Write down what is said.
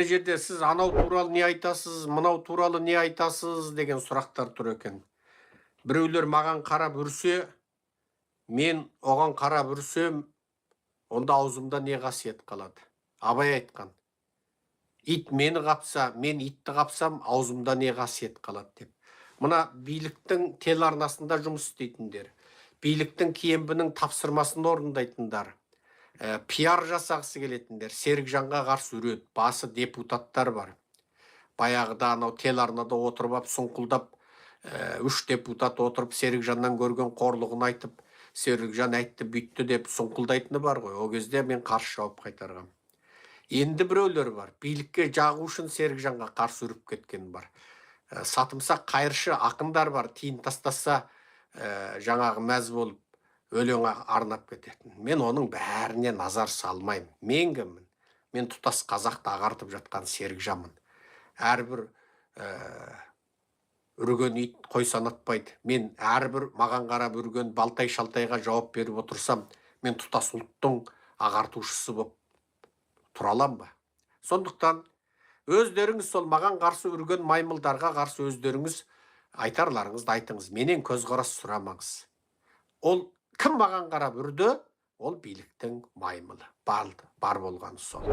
жерде сіз анау туралы не айтасыз, мынау туралы не айтасыз деген сұрақтар тұр екен. Біреулер маған қарап үрсе, мен оған қарап үрсем, онда аузымда не қасиет қалады? Абай айтқан. Ит мені қапса, мен итті қапсам, аузымда не қасиет қалады деп. Мына биліктің телеарнасында жұмыс істейтіндер, биліктің кембінің тапсырмасын орындайтындар, пиар жасағысы келетіндер, Серікжанға қарсы үреді, басы депутаттар бар. Баяғыда анау телеарнада отырып ап сұңқылдап, үш депутат отырып Серікжаннан көрген қорлығын айтып, Серікжан айтты бүйтті деп сұңқылдайтыны бар ғой. О кезде мен қарсы жауап қайтарғам. Енді біреулер бар, билікке жағу үшін Серікжанға қарсы үріп кеткен бар. Сатымсақ қайыршы ақындар бар, тиын тастаса жаңағы мәз болып өлең арнап кететін. Мен оның бәріне назар салмаймын. Мен кіммін? Мен тұтас қазақты ағартып жатқан Серікжанмын. Әрбір үрген ит қой санатпайды. Мен әрбір маған қарап үрген балтай шалтайға жауап беріп отырсам, мен тұтас ұлттың ағартушысы болып тұра алам ба? Сондықтан өздеріңіз сол маған қарсы үрген маймылдарға қарсы өздеріңіз айтарларыңызды айтыңыз. Менен көзқарас сұрамаңыз. Ол кім маған қарап үрді? Ол биліктің маймылы. Бар болғаны сол.